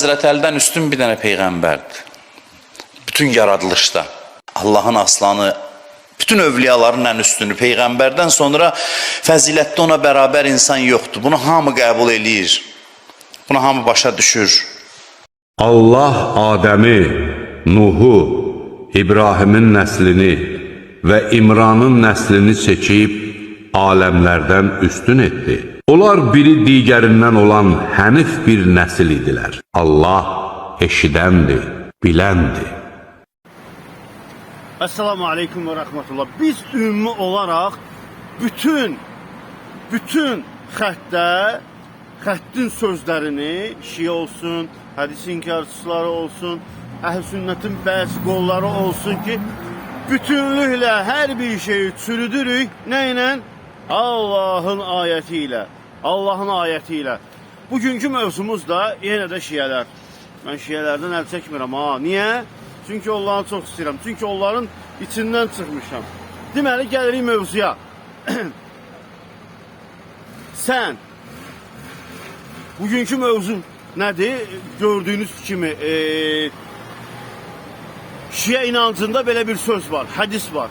Həzrət Əlidən üstün bir dənə peyğəmbərdir. Bütün yaradılışda. Allahın aslanı, bütün övliyaların ən üstünü peyğəmbərdən sonra fəzilətdə ona bərabər insan yoxdur. Bunu hamı qəbul eləyir. Bunu hamı başa düşür. Allah Adəmi, Nuhu, İbrahimin nəslini və İmranın nəslini çəkib aləmlərdən üstün etdi. Onlar biri digərindən olan hənif bir nəsil idilər. Allah eşidəndir, biləndir. Esselamu Aleyküm ve Rahmetullah. Biz ümumi olarak bütün xəttin sözlərini, Şiə olsun, hədis inkarçıları olsun, Əhl-i Sünnətin bəzi qolları olsun ki, bütünlüklə hər bir şeyi çürüdürük. Nə ilə? Allahın ayəti ilə. Allahın ayəti ilə. Bugünkü mövzumuz da yenə də Şiələr. Mən Şiələrdən əl çəkmirəm ha. Niyə? Çünki onları çox istəyirəm. Çünki onların içindən çıxmışam. Deməli, gəlirik mövzuya. Sən, bugünkü mövzu nədir? Gördüyünüz kimi, Şiə inancında belə bir söz var, hədis var.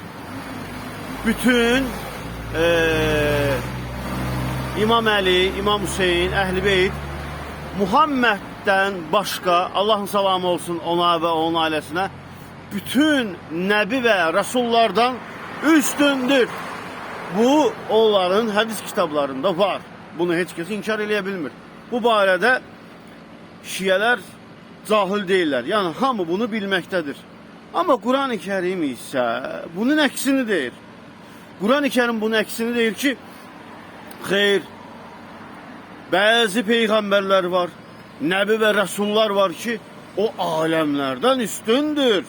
Bütün İmam Əli, İmam Hüseyin, Əhl-i Beyt, Muhammeddən başqa, Allahın salamı olsun ona və onun ailəsinə, bütün Nəbi və Rasullardan üstündür. Bu, onların hədis kitablarında var. Bunu heç kəs inkar eləyə bilmir. Bu barədə Şiələr cahil deyirlər. Yəni, hamı bunu bilməkdədir. Amma Quran-ı Kərim isə bunun əksini deyir. Quran-ı Kərim bunun əksini deyir ki, xeyr, bəzi peyğəmbərlər var, Nəbi və Rəsullar var ki, o aləmlərdən üstündür.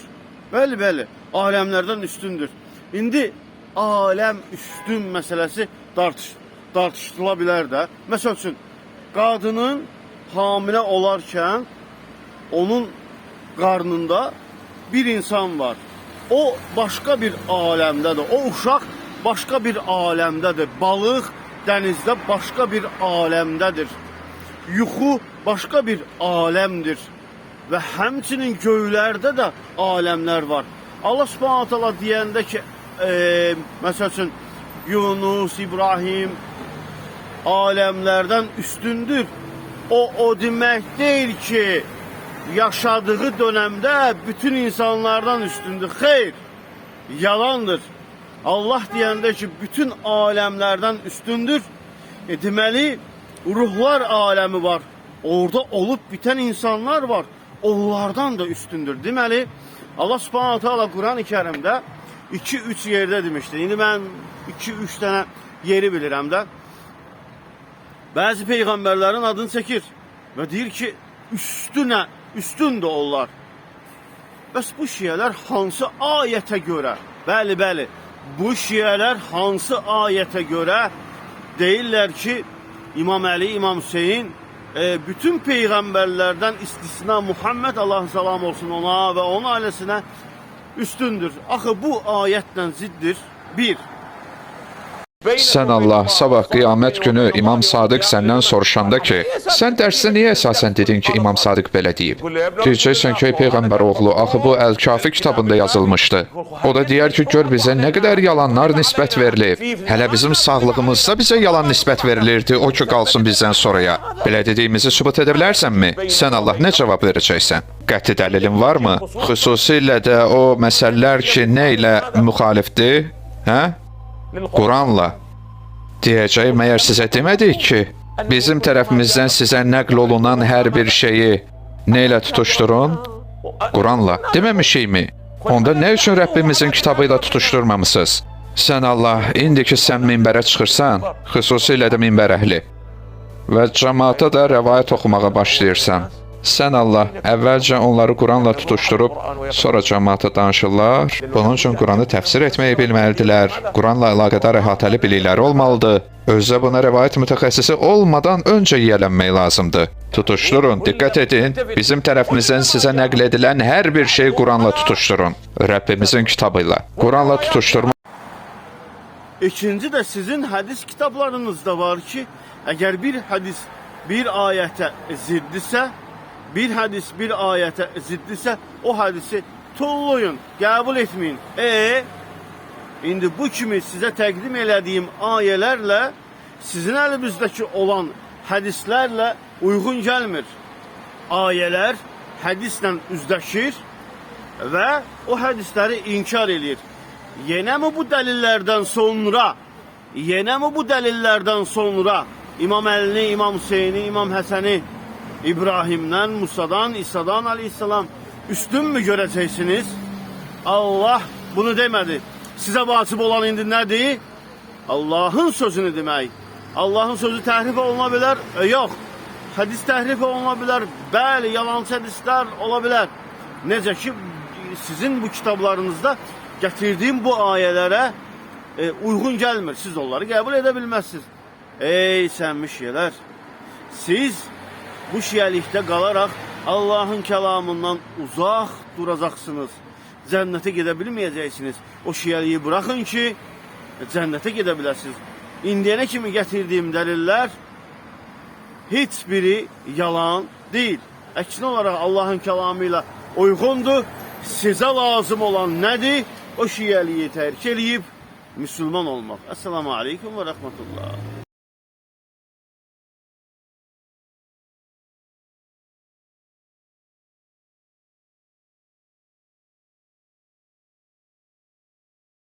Bəli, bəli, aləmlərdən üstündür. İndi aləm üstün məsələsi tartışıla bilər də. Məsəl üçün, qadının hamilə olarkən onun qarnında bir insan var. O başqa bir aləmdədir. O uşaq başqa bir aləmdədir. Balıq dənizdə başqa bir aləmdədir. Yuxu başqa bir aləmdir. Və həmçinin göylərdə də aləmlər var. Allah Subhanahu taala deyəndə ki, məsəl üçün Yunus, İbrahim aləmlərdən üstündür. O demək deyil ki, yaşadığı dönemdə bütün insanlardan üstündür. Xeyr, yalandır. Allah deyəndə ki, bütün aləmlərdən üstündür. Deməli, ruhlar aləmi var. Orada olub bitən insanlar var. Onlardan da üstündür. Deməli, Allah Subhanahu taala Quran-ı Kərimdə 2-3 yerdə demişdir. İndi mən 2-3 dənə yeri bilirəm də. Bəzi peyğəmbərlərin adını çəkir və deyir ki, üstündür onlar. Bəs bu şiələr hansı ayətə görə? Bəli, bəli. Bu şiələr hansı ayətə görə deyirlər ki, İmam Əli, İmam Hüseyin bütün peyğəmbərlərdən istisna Muhammed, Allahın salamı olsun ona və onun ailəsinə üstündür. Axı bu ayətlə ziddir. Bir. Sən Allah, sabah qiyamət günü İmam Sadiq səndən soruşanda ki, sən dərsə niyə əsasən dedin ki, İmam Sadiq belə deyib? Deyəcəksən ki, Peyğəmbər oğlu, axı bu Əl-Kafi kitabında yazılmışdı. O da deyər ki, gör bizə nə qədər yalanlar nisbət verilib. Hələ bizim sağlığımızda bizə yalan nisbət verilirdi, o ki, qalsın bizdən sonraya. Belə dediyimizi sübut edə bilərsənmi? Sən Allah nə cavab verəcəksən? Qəti dəlilin varmı? Xüsusilə də o məsələlər ki, nə ilə müxalifdir? Hə? Quranla. Deyəcək, məyər sizə demədik ki, bizim tərəfimizdən sizə nəql olunan hər bir şeyi nə ilə tutuşturun? Quranla. Deməmişikmi? Onda nə üçün Rəbbimizin kitabı ilə tutuşturmamısınız? Sən Allah, indi ki sən minbərə çıxırsan, xüsusilə də minbər əhli və cəmaata da rəvayət oxumağa başlayırsan. Sən Allah, əvvəlcə onları Quranla tutuşturub, sonra cəmaata danışırlar. Bunun üçün Quranı təfsir etməyi bilməlidirlər. Quranla əlaqədar əhatəli bilikləri olmalıdır. Özə buna rəvayət mütəxəssisi olmadan öncə yiyələnmək lazımdır. Tutuşturun, diqqət edin. Bizim tərəfimizdən sizə nəql edilən hər bir şey Quranla tutuşturun. Rəbbimizin kitabı ilə. Quranla tutuşturma. İkinci də sizin hədis kitablarınızda var ki, əgər bir hədis bir ayətə ziddirsə, bir hədis bir ayətə ziddirsə, o hədisi tullayın, qəbul etməyin. İndi bu kimi sizə təqdim elədiyim ayələrlə sizin əlinizdəki olan hədislərlə uyğun gəlmir. Ayələr hədislə üzləşir və o hədisləri inkar edir. Yenəmi bu dəlillərdən sonra İmam Əlini, İmam Hüseyni, İmam Həsəni İbrahimdən, Musadan, İsa'dan aleyhissalam üstün mü görəcəksiniz? Allah bunu demədi. Sizə vacib olan indi nədir? Allahın sözünü demək. Allahın sözü təhrif oluna bilər? Yox. Hədis təhrif oluna bilər? Bəli, yalancı hədislər ola bilər. Necə ki, sizin bu kitablarınızda gətirdiyim bu ayələrə uyğun gəlmir. Siz onları qəbul edə bilməzsiniz. Ey sənmi şiyələr! Siz bu şiyəlikdə qalaraq Allahın kəlamından uzaq duracaqsınız. Cənnətə gedə bilməyəcəksiniz. O şiyəliyi bırakın ki, cənnətə gedə biləsiniz. İndiyənə kimi gətirdiyim dəlillər heç biri yalan deyil. Əksinə olaraq Allahın kəlamı ilə uyğundur. Sizə lazım olan nədir? O şiyəliyi tərk eləyib müsəlman olmaq. Esselamu aleyküm və rəhmətullah.